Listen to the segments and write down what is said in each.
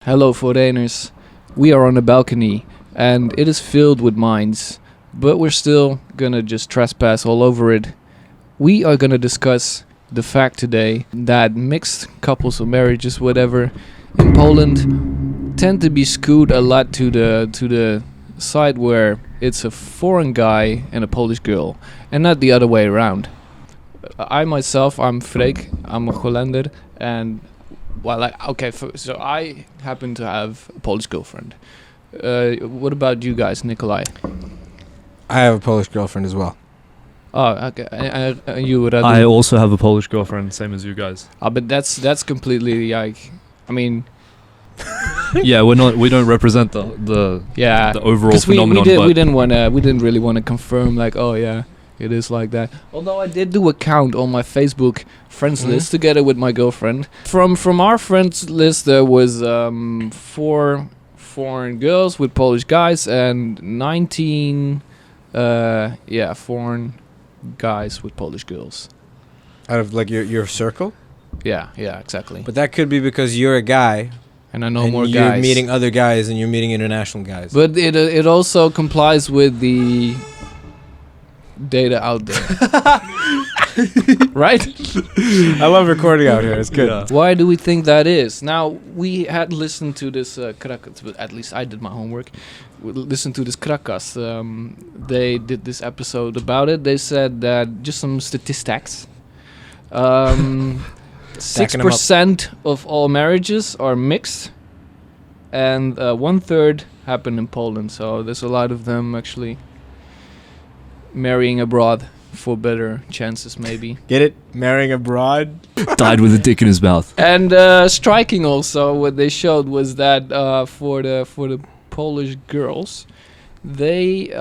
Hello, foreigners. We are on a balcony, and it is filled with mines, but we're still gonna just trespass all over it. We are gonna discuss the fact today that mixed couples or marriages, whatever, in Poland tend to be skewed a lot to the side where it's a foreign guy and a Polish girl, and not the other way around. I myself, I'm Freek, I'm a Hollander, and so I happen to have a Polish girlfriend. What about you guys, Nikolai? I have a Polish girlfriend as well. Oh, okay. You would. I also have a Polish girlfriend, same as you guys. But that's completely like. I mean. Yeah, we don't represent the overall phenomenon. We didn't really want to confirm like, oh yeah, it is like that. Although I did do a count on my Facebook friends list together with my girlfriend. From our friends list there was 4 foreign girls with Polish guys and 19 foreign guys with Polish girls. Out of like your circle? Yeah, exactly. But that could be because you're a guy. And I know and more you're guys. meeting other guys and you're meeting international guys. But it also complies with the data out there. Right? I love recording out here. It's good. Yeah. Why do we think that is? Now, we had listened to this Krakas, but at least I did my homework. We listened to this Krakas. They did this episode about it. They said that, just some statistics, 6% of all marriages are mixed, and 1/3 happen in Poland. So there's a lot of them actually marrying abroad for better chances, maybe. Get it? Marrying abroad? Died with a dick in his mouth. And striking also, what they showed was that for the Polish girls, they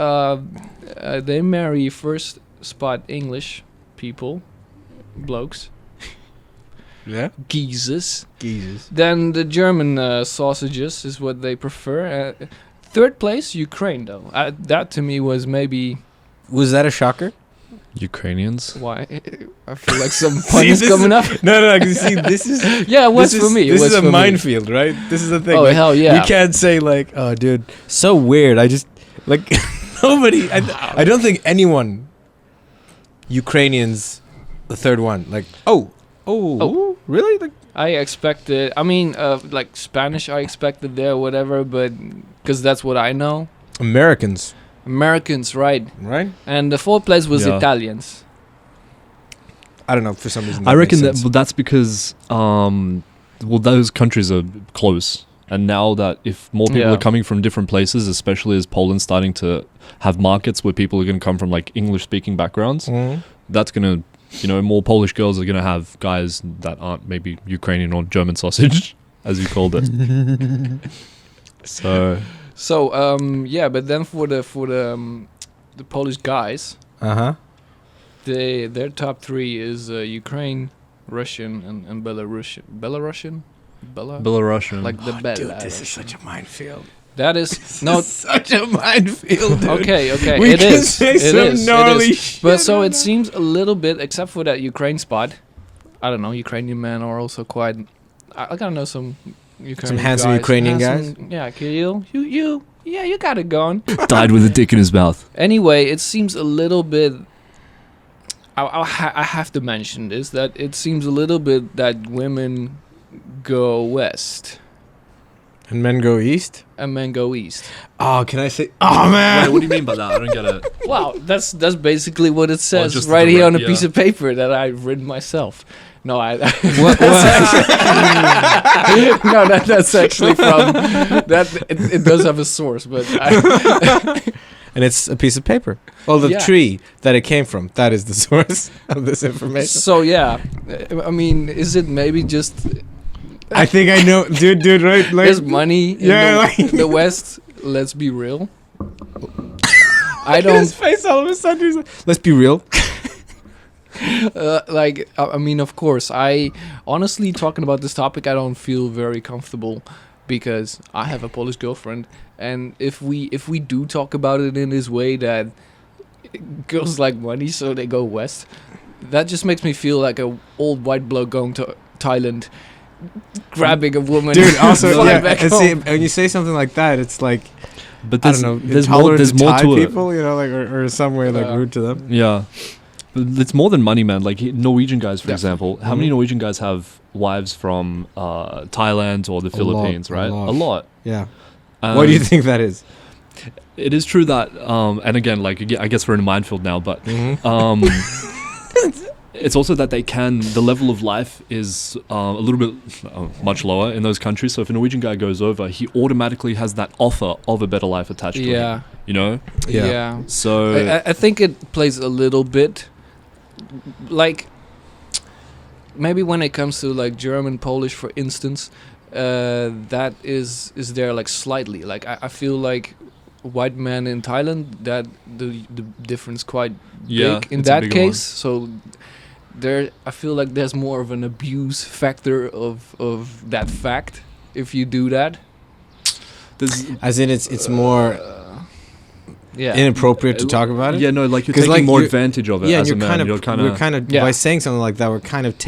marry first spot English people, blokes. Yeah. Geezes. Jesus. Then the German sausages is what they prefer. Third place, Ukraine, though. That to me was maybe... Was that a shocker? Ukrainians? Why? I feel like some pun is coming up. No, see, this is... Yeah, it was for me. This is a minefield, right? This is the thing. Oh, like, hell yeah. You can't say like, oh, dude, so weird. I just, like, nobody... I don't think anyone... Ukrainians, the third one. Like, oh, really? Like, I expected, like Spanish I expected there, whatever, but because that's what I know. Americans, right? right? And the fourth place was Italians. I don't know, for some reason. I reckon that's because those countries are close, and now that if more people are coming from different places, especially as Poland's starting to have markets where people are going to come from like English-speaking backgrounds, that's going to, more Polish girls are going to have guys that aren't maybe Ukrainian or German sausage, as you called it. But then for the Polish guys, their top 3 is Ukraine, Russian, and Belarusian, like the Bela. Dude, this is such a minefield. That is such a minefield. Dude. Okay. We it can is. say It some is. gnarly shit. But so it seems a little bit, except for that Ukraine spot. I don't know. Ukrainian men are also quite. I gotta know some Ukrainian Some handsome guys. Ukrainian guys. Yeah, Kirill, you got it going. Died with a dick in his mouth. Anyway, it seems a little bit. I have to mention this, that it seems a little bit that women go west. And men go east? And men go east. Oh, can I say... Oh, man! Wait, what do you mean by that? I don't get it. Wow, that's basically what it says just right here on a piece of paper that I've written myself. No, that's actually from... It does have a source, but... And it's a piece of paper. Well, the tree that it came from, that is the source of this information. So, yeah. I mean, is it maybe just... I think I know, dude, right? Like, there's money in the West. Let's be real. I don't. His face all of a sudden. He's like, let's be real. Of course. I honestly, talking about this topic, I don't feel very comfortable because I have a Polish girlfriend, and if we do talk about it in this way that girls like money, so they go west, that just makes me feel like a old white bloke going to Thailand grabbing a woman. Dude, also, flying yeah, back and home. see, when you say something like that, it's like, But I don't know, there's intolerant there's to more Thai to it. people, you know, like, or some way, like, Yeah. rude to them. Yeah. But it's more than money, man. Like Norwegian guys, for Yeah. example. How many Mhm. Norwegian guys have wives from Thailand or the A Philippines, lot, right? a A lot. Yeah. Why do you And think that is? It is true that, and again, like I guess we're in a minefield now, but Mm-hmm. it's also that the level of life is a little bit much lower in those countries. So if a Norwegian guy goes over, he automatically has that offer of a better life attached to him. Yeah. You know? Yeah. Yeah. So I think it plays a little bit, like maybe when it comes to like German, Polish, for instance, that is there like slightly. Like I feel like white man in Thailand, that the difference quite yeah, big in it's a that bigger case. So there, I feel like there's more of an abuse factor of that fact if you do that. There's, As in, it's more Yeah. inappropriate to talk about it. yeah, no, like you're 'Cause, taking like, more you're- advantage of it Yeah, and as you're a man. kind of, You're kind we're kind of Yeah. by saying something like that, we're kind of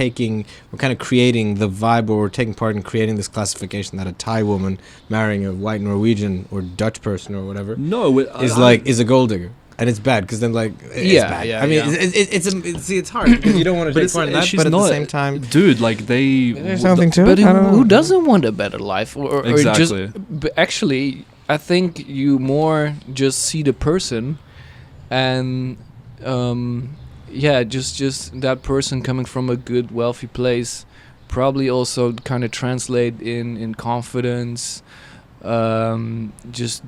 creating the vibe, or we're taking part in creating this classification that a Thai woman marrying a white Norwegian or Dutch person or whatever no, is a gold digger, and it's bad because then like it's Yeah, bad. yeah, I mean, yeah. it's hard because you don't want to take part in that, she's but at the not- same time, dude, like they. there's something to But it. I don't who know. doesn't want a better life? Or just, Exactly. but actually, I think you more just see the person, and yeah, just that person coming from a good, wealthy place, probably also kind of translate in confidence, just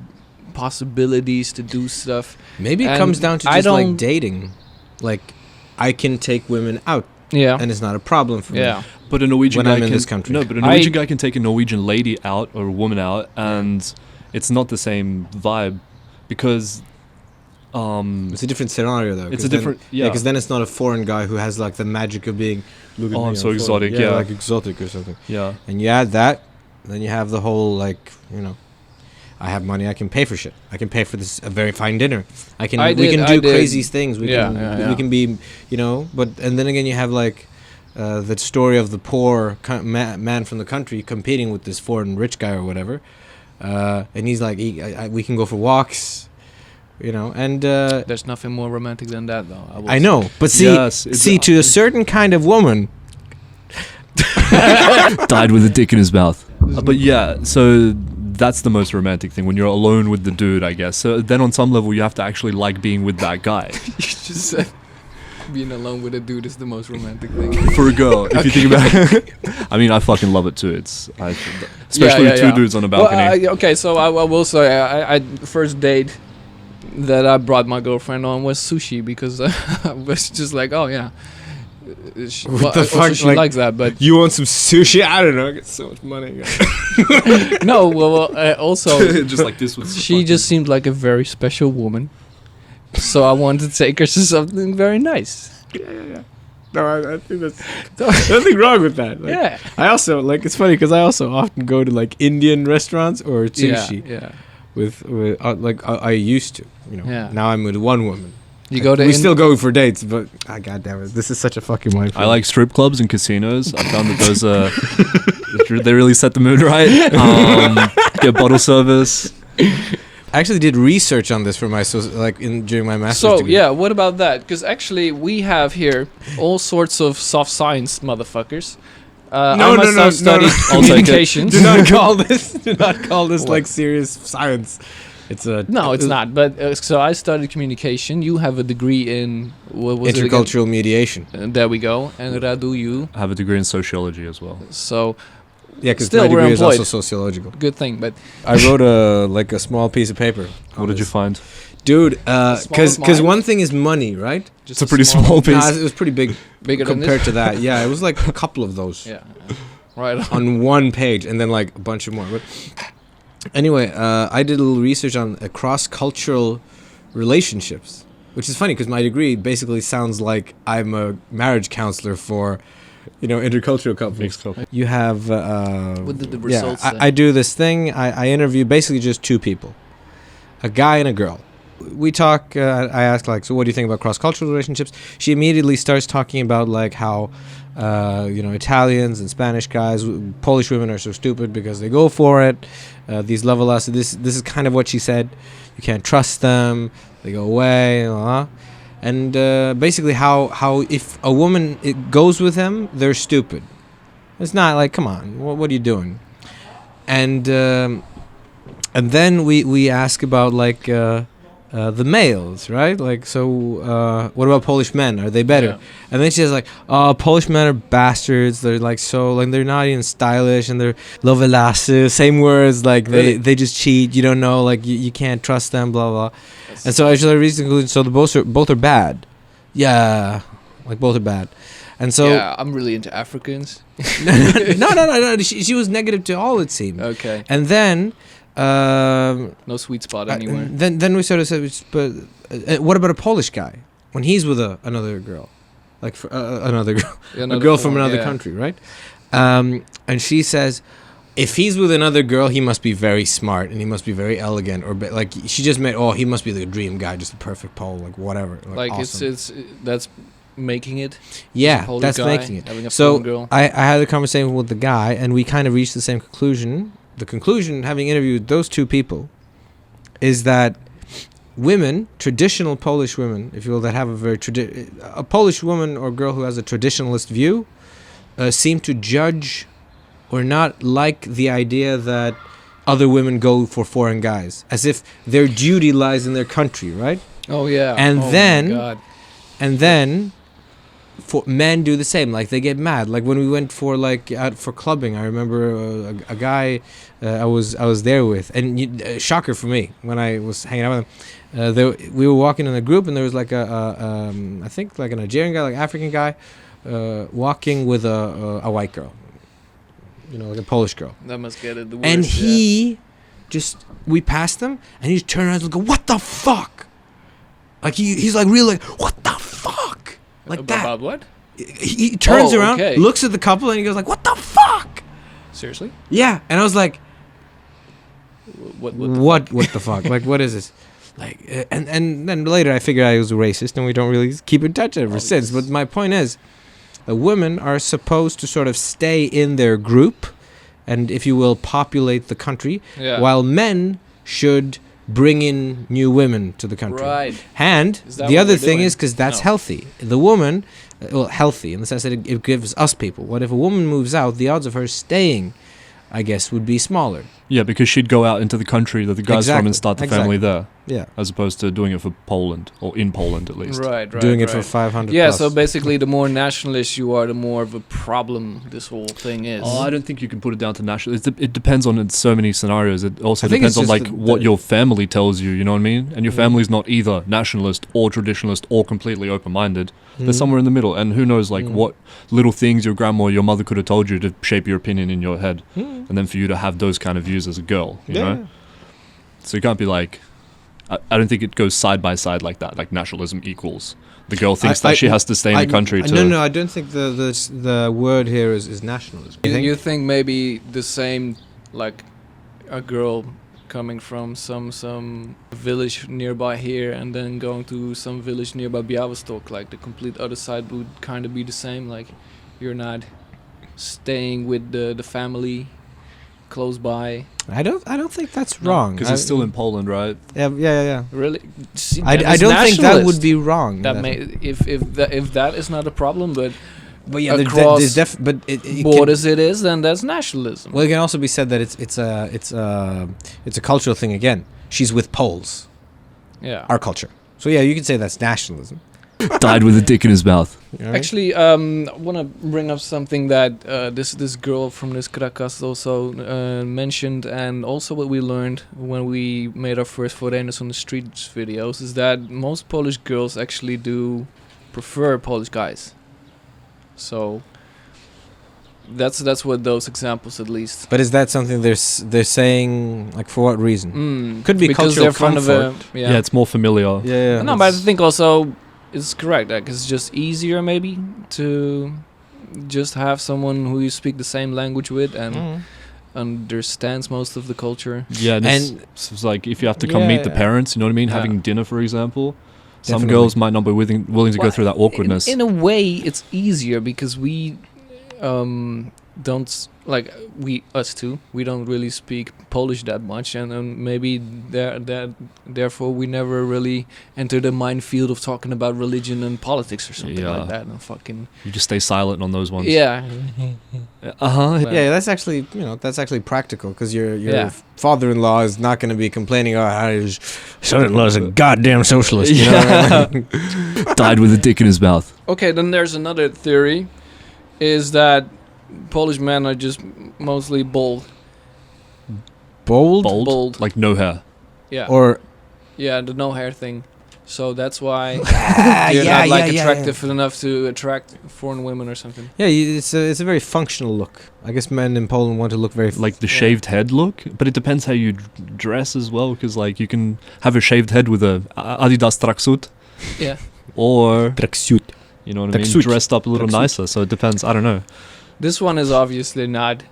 possibilities to do stuff. Maybe it And comes down to I just like don't- dating, like I can take women out Yeah, and it's not a problem for me. yeah. But a Norwegian When guy I'm in can, this country. No, but a Norwegian guy can take a Norwegian lady out or a woman out, and it's not the same vibe because It's a different scenario though. it's 'cause a then- different. Yeah, Yeah, because then it's not a foreign guy who has like the magic of being. Look at Oh, me, I'm so foreign." exotic, yeah. like exotic or something. yeah. And you add that, then you have the whole like, you know, I have money, I can pay for shit. I can pay for this a very fine dinner. We can do crazy things. We Yeah, can yeah, yeah. we can be, you know. But and then again, you have like the story of the poor man from the country competing with this foreign rich guy or whatever, and he's like, we can go for walks, you know, and. There's nothing more romantic than that, though. will I say. know, but see, Yes, it's- see, to a certain kind of woman, Died with a dick in his mouth. But yeah, so that's the most romantic thing when you're alone with the dude, I guess. So then on some level, you have to actually like being with that guy. You just said being alone with a dude is the most romantic thing. For a girl, if you think about it. I mean, I fucking love it too. Especially with two dudes on a balcony. Well, okay, so I will say I first date that I brought my girlfriend on was sushi because I was just like, oh yeah. What the also fuck, she like- likes that, but you want some sushi? I don't know. I get so much money. no. Well, also just like this was. she just seemed like a very special woman, so I wanted to take her to something very nice. Yeah. No, I think that's nothing wrong with that. Like, Yeah, I also like. It's funny because I also often go to like Indian restaurants or sushi yeah. with like I used to. You know. Yeah. Now I'm with one woman. You go to We still go for dates, but God damn it, this is such a fucking mindfuck. I like strip clubs and casinos. I found that those they really set the mood right. Get bottle service. I actually did research on this for my during my master's So degree. yeah, what about that? Because actually, we have here all sorts of soft science motherfuckers. I myself studied I'll take it. communications. Do not call this. Do not call this What? like serious science. It's a No, it's not. But so I studied communication. You have a degree in what was intercultural mediation. it again? There we go. And Radu, you. I have a degree in sociology as well. So Yeah, because Still, my we're degree is employed. also sociological. good thing. But I wrote a small piece of paper. What did you find? Dude? Small Because as mine? one thing is money, right? just It's a pretty small piece. Nah, it was pretty big bigger than compared this. to that. Yeah, it was like a couple of those Yeah. Right. on one page, and then like a bunch of more. But anyway, I did a little research on cross-cultural relationships, which is funny because my degree basically sounds like I'm a marriage counselor for, intercultural couples. Mixed couple. You have. What did the results say? I do this thing. I interview basically just two people, a guy and a girl. We talk. I ask like, so what do you think about cross-cultural relationships? She immediately starts talking about like how Italians and Spanish guys. Polish women are so stupid because they go for it. These level us. This is kind of what she said. You can't trust them. They go away. And basically how if a woman goes with them, they're stupid. It's not like, come on, what are you doing? And then we ask about like the males, right? Like, so what about Polish men? Are they better? Yeah. And then she says like, Polish men are bastards. They're like they're not even stylish, and they're lovelasses. Same words, like Really? they just cheat. You don't know, like you can't trust them, blah blah. And so I should reach the conclusion. So both are bad. Yeah, like both are bad. And so yeah, I'm really into Africans. no. She was negative to all, it seemed. Okay. And then No sweet spot anywhere. then we sort of said, but what about a Polish guy when he's with another girl, like another girl, a girl from another country, right? And she says, if he's with another girl, he must be very smart and he must be very elegant, or like she just meant, he must be the dream guy, just a perfect Pole, like whatever. Like awesome. it's that's making it. Yeah, Polish that's guy making it. Having a So foreign girl. I had a conversation with the guy, and we kind of reached the same conclusion. The conclusion, having interviewed those two people, is that women, traditional Polish women, if you will, that have a Polish woman or girl who has a traditionalist view, seem to judge or not like the idea that other women go for foreign guys, as if their duty lies in their country, right? Oh yeah. And oh then- my God. And then for men do the same, like they get mad. Like when we went out for clubbing, I remember a guy I was there with, and shocker for me when I was hanging out with him. We were walking in a group, and there was like I think like a Nigerian guy, like African guy, walking with a white girl, like a Polish girl. That must get it the worst. And we passed him, and he just turned around and go, "What the fuck?" Like he's like really like, "What the fuck?" Like that. About what? He turns around, okay. looks at the couple, and he goes like, "What the fuck?" Seriously? Yeah, and I was like, What the fuck? Like, what is this? Like, and then later I figured I was a racist, and we don't really keep in touch ever since. But my point is, women are supposed to sort of stay in their group, and if you will, populate the country, Yeah. while men should bring in new women to the country. Right. And Is that the what other we're thing doing? is, because that's No. healthy. The woman, healthy in the sense that it gives us people. What if a woman moves out? The odds of her staying, I guess, would be smaller. Yeah, because she'd go out into the country that the guy's from and start the family there, Yeah. as opposed to doing it for Poland, or in Poland at least. Right. Doing it for 500 Yeah, plus. so basically the more nationalist you are, the more of a problem this whole thing is. Oh, I don't think you can put it down to national. It depends on so many scenarios. It also I think depends it's on just like what your family tells you. You know what I mean? And your family's not either nationalist or traditionalist or completely open-minded. They're somewhere in the middle. And who knows, like what little things your grandma or your mother could have told you to shape your opinion in your head, and then for you to have those kind of views as a girl. You know? So you can't be like. I don't think it goes side by side like that. Like nationalism equals the girl thinks that she has to stay in the country. No, I don't think the word here is nationalism. You think maybe the same, like a girl coming from some village nearby here and then going to some village nearby Białystok, like the complete other side would kind of be the same. Like you're not staying with the family close by. I don't think that's wrong. Because it's still in Poland, right? Yeah. Really? See, I that is don't think that nationalist. would be wrong. That may if that is not a problem, but yeah, across it borders it is, then that's nationalism. Well, it can also be said that it's a cultural thing again. She's with Poles, Yeah. our culture. So yeah, you could say that's nationalism. Died with a dick in his mouth. Right? Actually, I want to bring up something that this girl from this Krakas also mentioned, and also what we learned when we made our first Foreigners on the Streets videos, is that most Polish girls actually do prefer Polish guys. So that's what those examples at least. But is that something they're saying, like, for what reason? Could be because cultural they're fond of comfort. Yeah, it's more familiar. Yeah. No, but I think also it's correct. Like it's just easier maybe to just have someone who you speak the same language with and understands most of the culture. Yeah, and it's like if you have to come meet the parents, you know what I mean? Yeah. Having dinner, for example, Some Definitely. girls might not be willing to go Well, through that awkwardness. In a way, it's easier because we don't like us two. We don't really speak Polish that much, and maybe therefore we never really enter the minefield of talking about religion and politics or something like that. And fucking You just stay silent on those ones. yeah. But- Yeah, that's actually practical because your Yeah. father-in-law is not going to be complaining. Oh, how his son-in-law is a goddamn socialist. You know what I mean? Died with a dick in his mouth. Okay, then there's another theory, is that Polish men are just mostly bald. Bold? Bald. Like no hair. Yeah. Or Yeah, the no hair thing. So that's why Ah, you're yeah, not like yeah, attractive enough to attract foreign women or something. yeah, it's a very functional look. I guess men in Poland want to look very Like the Yeah. shaved head look, but it depends how you dress as well. Because like you can have a shaved head with a Adidas tracksuit, Yeah. or tracksuit. you know what I mean, Tracksuit. dressed up a little Tracksuit. nicer. So it depends. I don't know. This one is obviously not.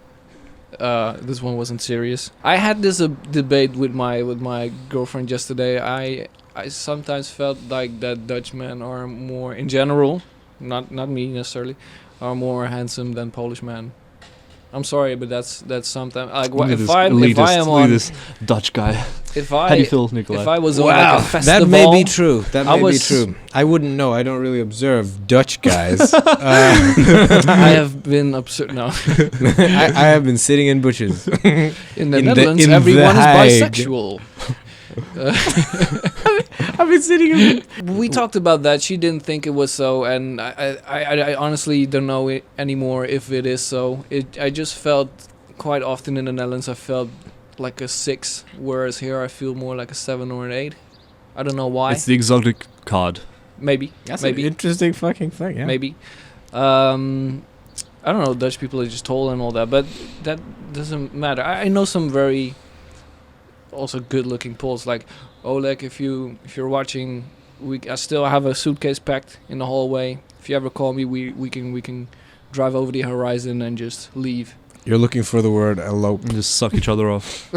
This one wasn't serious. I had this debate with my girlfriend yesterday. I sometimes felt like that Dutch men are more, in general, not me necessarily, are more handsome than Polish men. I'm sorry, but that's sometimes like Look at if this I am look at on this Dutch guy. if How do you I feel, Nikolai? if I was on like a festival, that may be true. That I may be was- true. I wouldn't know. I don't really observe Dutch guys. I have been absurd. No, I have been sitting in bushes. in the In the- Netherlands, in The everyone is Hague. bisexual. I've been sitting in. We talked about that. She didn't think it was so, and I honestly don't know anymore if it is so. I just felt quite often in the Netherlands I felt like a 6, whereas here I feel more like a 7 or an 8. I don't know why. It's the exotic card. Maybe. That's Maybe. an interesting fucking thing. Yeah. Maybe. I don't know. Dutch people are just tall and all that, but that doesn't matter. I know some very also good-looking Poles. Like Oleg, if you're watching, I still have a suitcase packed in the hallway. If you ever call me, we can drive over the horizon and just leave. You're looking for the word elope And just suck each other off.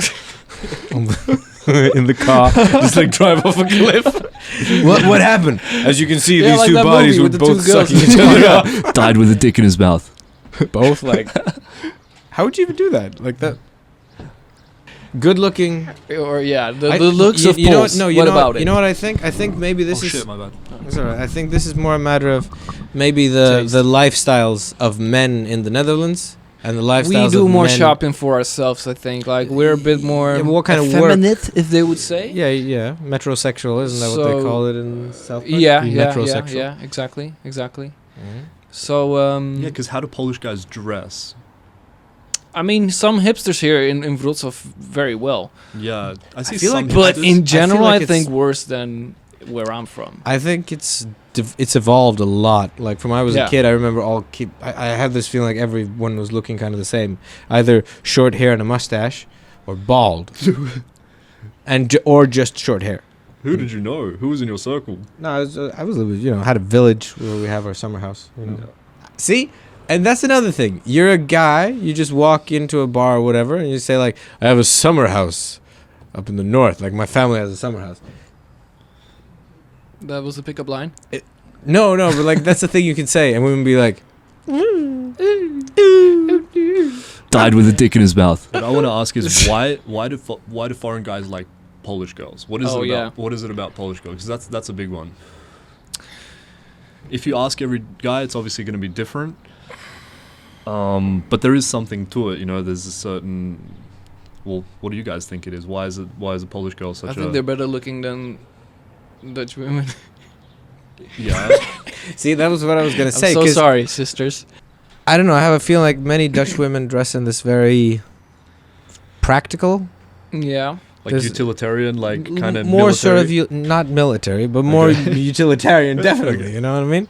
in the car, just like drive off a cliff. What happened? As you can see, Yeah, these like two that bodies movie were with the both two girls. sucking each other off. Died with a dick in his mouth. Both like. How would you even do that? Like that. Good looking. Or the looks of you know Poles. what, no, you what know about what, it? You know what I think? I think maybe this is. my bad. It's all right. I think this is more a matter of maybe Taste. the lifestyles of men in the Netherlands and the lifestyles We do of more men. shopping for ourselves, I think. Like we're a bit more Yeah, but what kind of work? effeminate, if they would say. Yeah, metrosexual, isn't that what they So- call it in South Park? Yeah, Metrosexual. exactly. Mhm. So Yeah, because how do Polish guys dress? I mean, some hipsters here in Wrocław very well, Yeah, I see feel some. like- but hipsters- in general, like I it's- think worse than where I'm from. I think it's evolved a lot. Like from when I was Yeah. a kid, I remember I had this feeling like everyone was looking kind of the same, either short hair and a mustache, or bald, or just short hair. Who did you know? Who was in your circle? No, I was had a village where we have our summer house. See, and that's another thing. You're a guy. You just walk into a bar or whatever, and you say like, "I have a summer house up in the north. Like my family has a summer house." That was the pickup line. No, but like that's the thing you can say, and women be like, Died with a dick in his mouth. What I want to ask is why do foreign guys like Polish girls? What is Oh, it yeah. about? What is it about Polish girls? Because that's a big one. If you ask every guy, it's obviously going to be different. But there is something to it. You know, there's a certain. Well, what do you guys think it is? Why is a Polish girl such I a? think they're better looking than Dutch women. Yeah. "See, that was what I was gonna I'm say." so 'cause sorry, sisters. I don't know. I have a feeling like many Dutch women dress in this very practical, Yeah. Like There's- utilitarian, like kind of more sort of military? not military, but more Okay. utilitarian. Definitely, you know what I mean.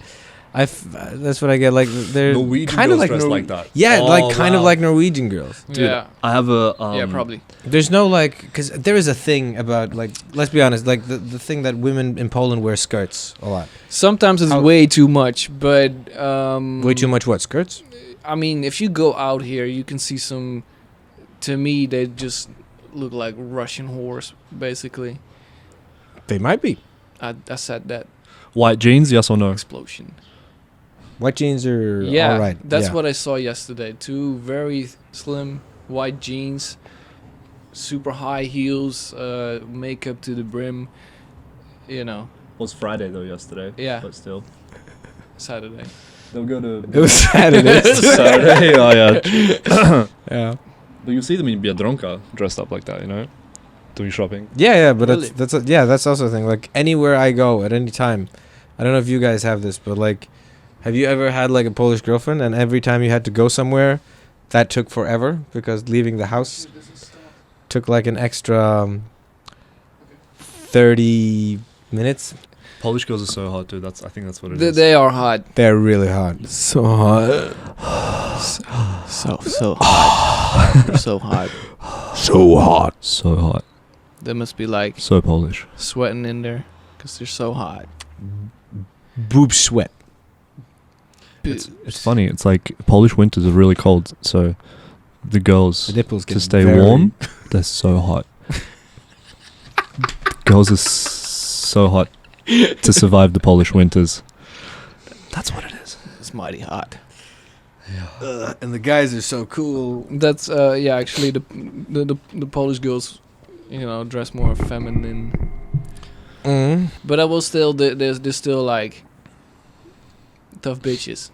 That's what I get. Like they're Norwegian kind of girls like dress like that. Yeah, Oh, like kind of wow. like Norwegian girls. Dude, Yeah. I have a Yeah, probably. There's no like, because there is a thing about like, let's be honest, like the thing that women in Poland wear skirts a lot. Sometimes it's How- way too much, but Way too much what, skirts? I mean, if you go out here, you can see some. To me, they just look like Russian whores, basically. They might be. I said that. White jeans, yes or no? explosion. White jeans are Yeah, all right. that's yeah. what I saw yesterday. 2 very slim white jeans, super high heels, makeup to the brim. You know, It was Friday though yesterday. Yeah. But still. Saturday. They'll go to... It was Saturday. Saturday, oh yeah. yeah. But you see them in Biedronka dressed up like that, you know? Doing shopping. Yeah, but Really? that's also a thing. Like anywhere I go at any time, I don't know if you guys have this, but like, have you ever had like a Polish girlfriend and every time you had to go somewhere, that took forever because leaving the house took like an extra 30 minutes? Polish girls are so hot, dude. I think that's what it is. They are hot. They're really hot. So hot. So hot. They're so hot. So hot. So hot. They must be like So Polish. sweating in there because they're so hot. Boob sweat. It's funny. It's like Polish winters are really cold, so the girls The nipples get to stay very- warm, they're so hot. Girls are so hot to survive the Polish winters. That's what it is. It's mighty hot. And the guys are so cool. That's yeah. Actually, the Polish girls, dress more feminine. Mm. But I will still they're still like tough bitches.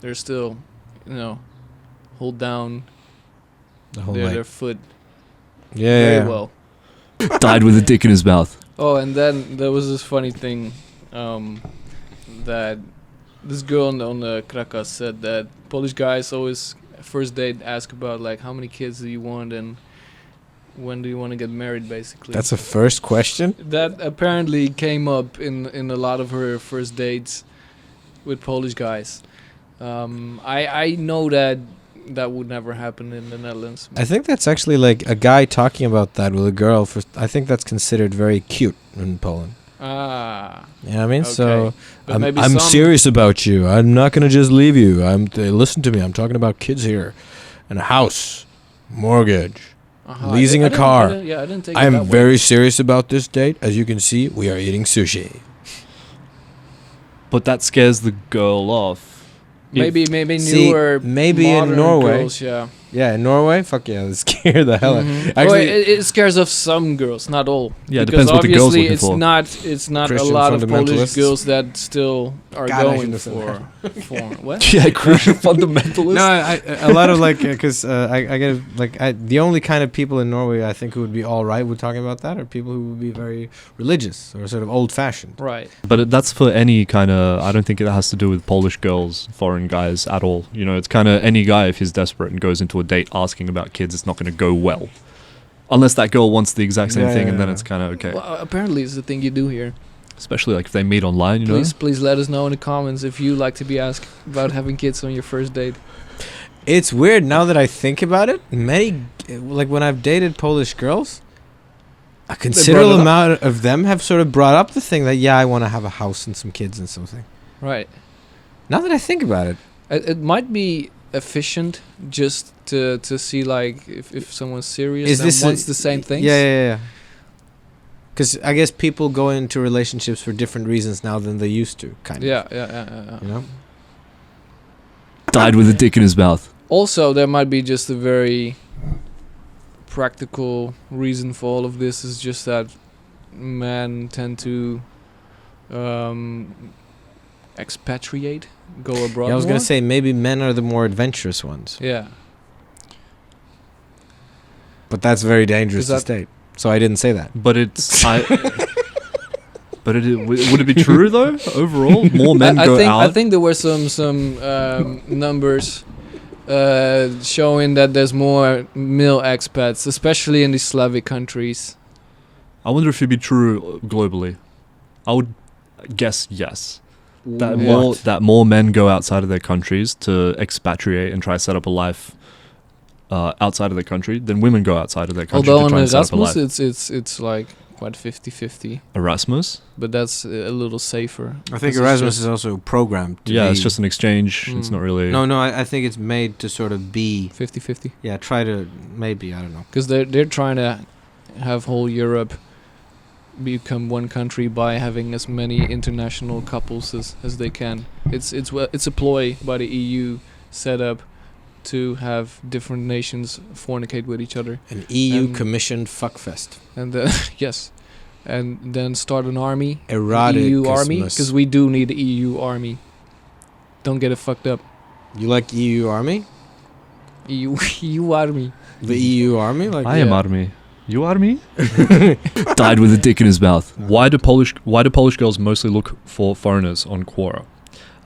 They're still, hold down The whole their foot Yeah. very well. Died with a dick in his mouth. Oh, and then there was this funny thing that this girl on the Krakow said that Polish guys always first date ask about like how many kids do you want and when do you want to get married, basically. That's a first question? That apparently came up in a lot of her first dates with Polish guys. I know that would never happen in the Netherlands. I think that's actually like a guy talking about that with a girl. I think that's considered very cute in Poland. Ah. You know what I mean? Okay. So But maybe I'm some- serious about you. I'm not gonna just leave you. Listen to me. I'm talking about kids here, and a house, mortgage, Uh-huh. leasing I a didn't- car. I didn't take it I'm that way. very serious about this date. As you can see, we are eating sushi. But that scares the girl off. Maybe See, newer, maybe in modern Norway- girls, yeah. Yeah, in Norway, fuck yeah, that scared the hell out. Mhm. Actually, Well, it scares off some girls, not all. Yeah, it because depends what the girl's obviously looking for. it's not a Christian lot of Polish fundamentalists. girls that still are God, I going shouldn't have for what? Yeah, Christian fundamentalist. No, a lot of like, because I get like the only kind of people in Norway I think who would be all right with talking about that are people who would be very religious or sort of old-fashioned. Right. But that's for any kind of... I don't think it has to do with Polish girls, foreign guys at all. You know, it's kind of any guy, if he's desperate and goes into a date asking about kids, it's not going to go well. Unless that girl wants the exact same Yeah, thing, yeah, and then yeah. it's kind of okay. Well, apparently it's the thing you do here. Especially like if they meet online, you know? Please let us know in the comments if you like to be asked about having kids on your first date. It's weird now that I think about it. Many, like when I've dated Polish girls, a considerable it up. amount of them have sort of brought up the thing that, yeah, I want to have a house and some kids and something. Right. Now that I think about it. It might be efficient just to see like if someone's serious Is and this wants the same things. Yeah. Because I guess people go into relationships for different reasons now than they used to, kind of. Yeah. You know? Died with a dick in his mouth. Also, there might be just a very practical reason for all of this is just that men tend to expatriate, go abroad. Yeah, I was going more. to say maybe men are the more adventurous ones. Yeah. But that's very dangerous Is to that- state. So I didn't say that. But it's... But would it be true, though, overall? More men I go think, out? I think there were some numbers showing that there's more male expats, especially in the Slavic countries. I wonder if it'd be true globally. I would guess yes. That What? more men go outside of their countries to expatriate and try to set up a life outside of their country than women go outside of their country Although to on try and set up a life. Erasmus, it's like quite 50-50, Erasmus? but that's a little safer. I think This is Erasmus just is also programmed to Yeah, be... it's just an exchange. It's Mm. not really... No, I think it's made to sort of be... 50-50. Yeah, try to... Maybe, I don't know. Because they're trying to have whole Europe become one country by having as many international couples as they can. It's a ploy by the EU set up to have different nations fornicate with each other. An EU And- commissioned fuckfest. And yes, and then start an army, Erotic EU army, Christmas. because we do need the EU army. Don't get it fucked up. You like EU army? EU army. The EU army? Like I am army. You army? Died with a dick in his mouth. Why do Polish girls mostly look for foreigners on Quora?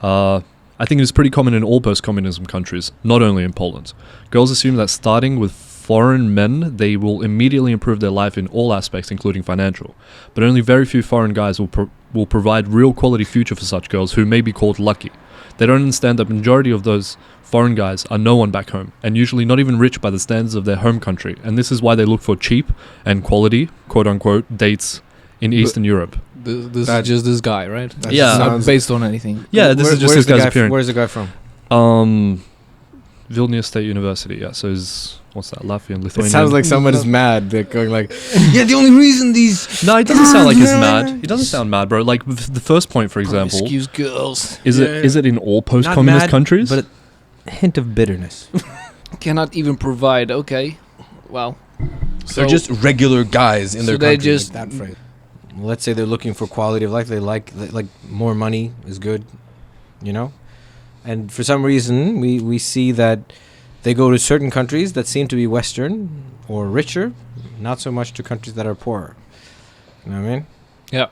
I think it is pretty common in all post-communism countries, not only in Poland. Girls assume that starting with foreign men, they will immediately improve their life in all aspects, including financial. But only very few foreign guys will provide real quality future for such girls who may be called lucky. They don't understand that majority of those foreign guys are no one back home, and usually not even rich by the standards of their home country, and this is why they look for cheap and quality, quote-unquote, dates in Eastern Europe. This is just this guy, right? That Yeah. It's not sounds- based on anything. Yeah, this is just where's this the guy's guy appearance. Where's the guy from? Vilnius State University, yeah, so is, what's that, Latvian, It Lithuanian? sounds like someone is mad. They're going like, yeah, the only reason these... No, he doesn't sound like he's mad. He doesn't sound mad, bro. Like, the first point, for example, Excuse girls. is it in all post-communist mad, countries? but a hint of bitterness. Cannot even provide. Okay, well, They're just regular guys in so their they country. just- like that phrase. Let's say they're looking for quality of life. They like more money is good, you know. And for some reason, we see that they go to certain countries that seem to be Western or richer, not so much to countries that are poorer. You know what I mean? Yeah.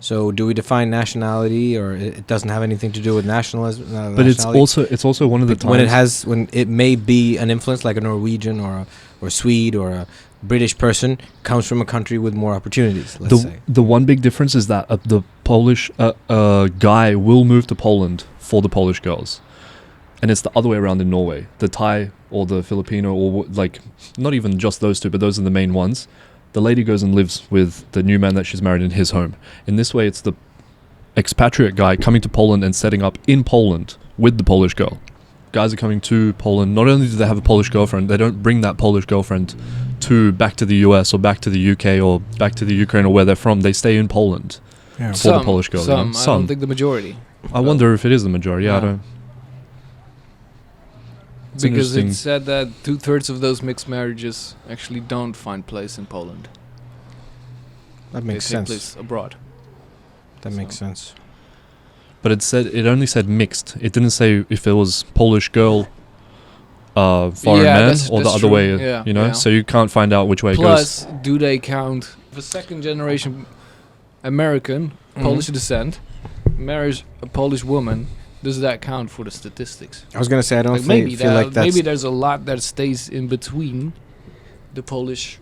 So do we define nationality, or it doesn't have anything to do with nationalism? But nationality? it's also one of the times when it may be an influence, like a Norwegian or Swede or a British person comes from a country with more opportunities. Let's say. the one big difference is that the Polish guy will move to Poland for the Polish girls, and it's the other way around in Norway. The Thai or the Filipino or like not even just those two, but those are the main ones. The lady goes and lives with the new man that she's married in his home. In this way, it's the expatriate guy coming to Poland and setting up in Poland with the Polish girl. Guys are coming to Poland. Not only do they have a Polish girlfriend, they don't bring that Polish girlfriend back to the US or back to the UK or back to the Ukraine or where they're from. They stay in Poland for the Polish girl. Some. You know? I don't think the majority. I wonder if it is the majority. Yeah, I Yeah. don't. It's Because interesting. it said that 2/3 of those mixed marriages actually don't find place in Poland. That They makes take sense. place abroad. That makes So- sense. But it only said mixed. It didn't say if it was Polish girl, foreign Yeah, man, that's- or the that's other true. way. Yeah, You know, yeah. so you can't find out which way it goes. Plus, do they count if a second generation American, Polish descent, marries a Polish woman? Does that count for the statistics? I was gonna say I don't Like feel like that's maybe there's a lot that stays in between the Polish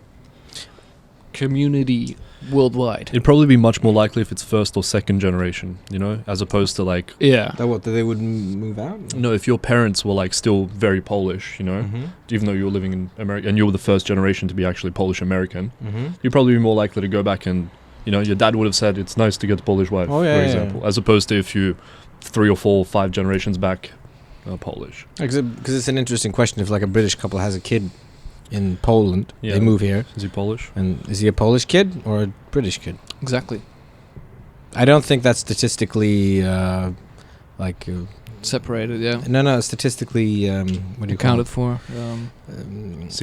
community worldwide. It'd probably be much more likely if it's first or second generation. You know, as opposed to like Yeah. that they would move out. no, if your parents were like still very Polish, you know, Mm-hmm. even though you were living in America and you were the first generation to be actually Polish American, Mm-hmm. you'd probably be more likely to go back and, you know, your dad would have said it's nice to get a Polish wife, Oh, yeah, for yeah, example, yeah. as opposed to if you 3 or 4 or 5 generations back are Polish. Because it's an interesting question. If like a British couple has a kid in Poland, Yeah. they move here, Is he Polish? and is he a Polish kid or a British kid? Exactly. I don't think that's statistically like Separated, yeah. no statistically what do you call Accounted it? for.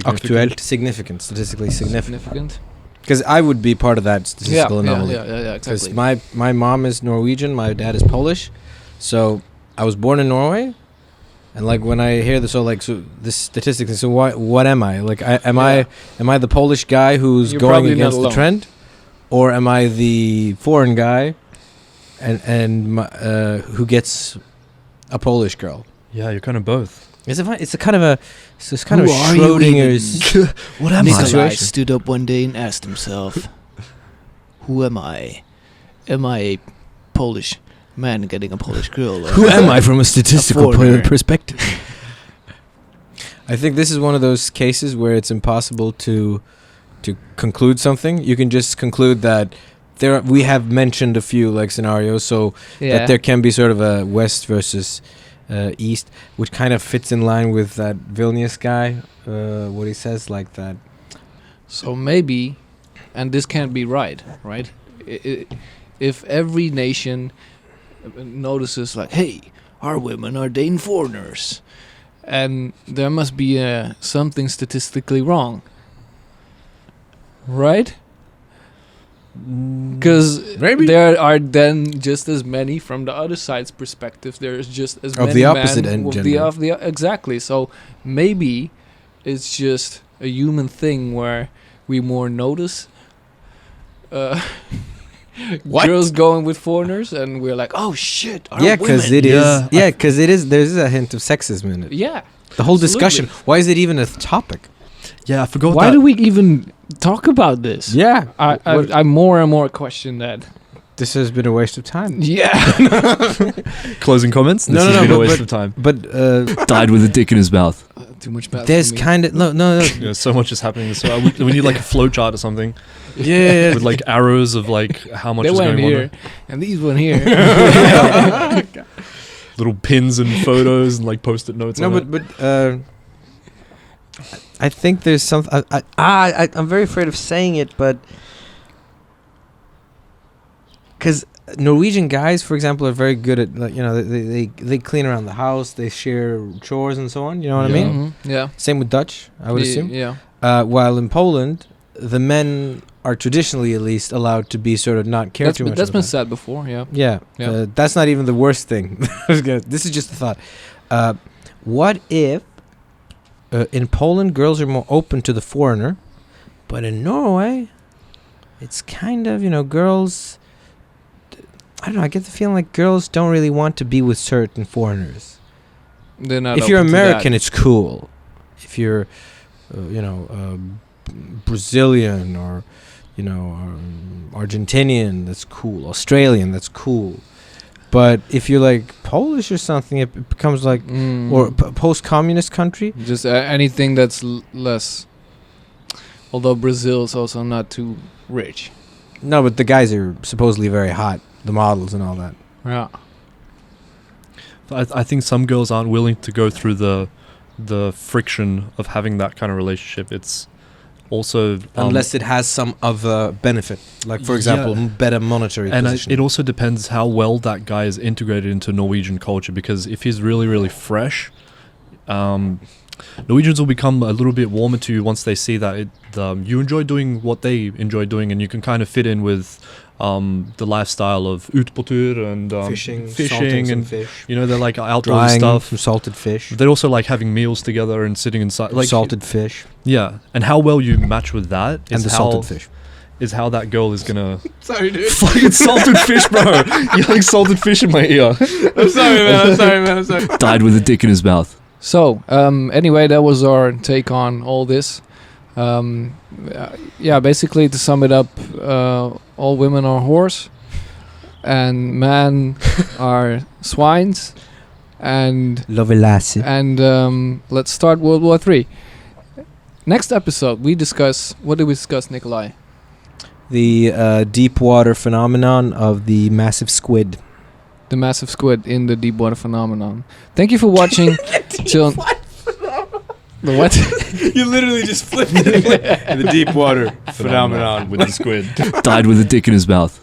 Actual significant, statistically significant. Significant. Because I would be part of that statistical anomaly. Yeah, Because exactly. my mom is Norwegian, my dad is Polish, so I was born in Norway, and like when I hear this, so this statistics, so what am I? Like, am I the Polish guy who's You're going probably not against the alone. trend, or am I the foreign guy, and who gets a Polish girl? Yeah, you're kind of both. It's a kind of Who are you Schrodinger's. What am Nikolai I? Situation. stood up one day and asked himself, "Who am I? Am I a Polish man getting a Polish girl? Who am I from a statistical foreigner. perspective? I think this is one of those cases where it's impossible to conclude something. You can just conclude that we have mentioned a few like scenarios, so that there can be sort of a West versus East, which kind of fits in line with that Vilnius guy. What he says, like that. So maybe and this can't be right. If every nation notices like, hey, our women are dating foreigners, and there must be something statistically wrong, right? Because Maybe. there are then just as many from the other side's perspective. There's just as Of many the opposite men end with gender. exactly. So maybe it's just a human thing where we more notice What? girls going with foreigners, and we're like, oh shit, our Yeah, because women. it is. Yeah, Yeah, because it is. There's a hint of sexism in it. Yeah. The whole absolutely. discussion. Why is it even a topic? Yeah, I forgot. Why that. do we even talk about this? Yeah. I more and more question that. This has been a waste of time. Yeah. Closing comments? No, This no, has no, been a but- waste of time. But Died with a dick in his mouth. Too much bad. there's kind of no. Yeah, so much is happening. So we need like a flow chart or something Yeah. with like arrows of like how much They is went going here, on. and these went here. Little pins and photos and like post-it notes. No, on it. but I think there's some. I'm very afraid of saying it, but because Norwegian guys, for example, are very good at like they clean around the house, they share chores and so on. You know what I Yeah. mean? Yeah. Same with Dutch, I would assume. Yeah. While in Poland, the men are traditionally at least allowed to be sort of not care too much. That's been about said before. Yeah. that. Yeah, Yeah. that's not even the worst thing. This is just a thought. What if in Poland girls are more open to the foreigner, but in Norway, it's kind of girls. I don't know. I get the feeling like girls don't really want to be with certain foreigners. They're not. If you're open to American, that. it's cool. If you're, Brazilian or, Argentinian, that's cool. Australian, that's cool. But if you're like Polish or something, it becomes like or post-communist country. just anything that's less. Although Brazil is also not too rich. No, but the guys are supposedly very hot, the models and all that. Yeah. I think some girls aren't willing to go through the friction of having that kind of relationship. It's also Unless it has some other benefit, like for Yeah. example, better monetary and position. it also depends how well that guy is integrated into Norwegian culture. Because if he's really really fresh, Norwegians will become a little bit warmer to you once they see that you enjoy doing what they enjoy doing, and you can kind of fit in with the lifestyle of ut på tur and fishing fishing and fish, they're like outdoor drying stuff. some salted fish, They also like having meals together and sitting inside, like salted fish, Yeah, and how well you match with that is and the salted fish. is how that girl is gonna Sorry, dude. fucking salted fish, bro. You like salted fish in my ear. I'm sorry, man. I'm sorry. Died with a dick in his mouth. So, anyway, that was our take on all this. Basically, to sum it up, all women are whores, and men are swines, and let's start World War III. Next episode, what did we discuss, Nikolai? The deep water phenomenon of the massive squid. The massive squid in the deep water phenomenon. Thank you for watching. Till the what? You literally just flipped it. The deep water phenomenon with the squid. Died with a dick in his mouth.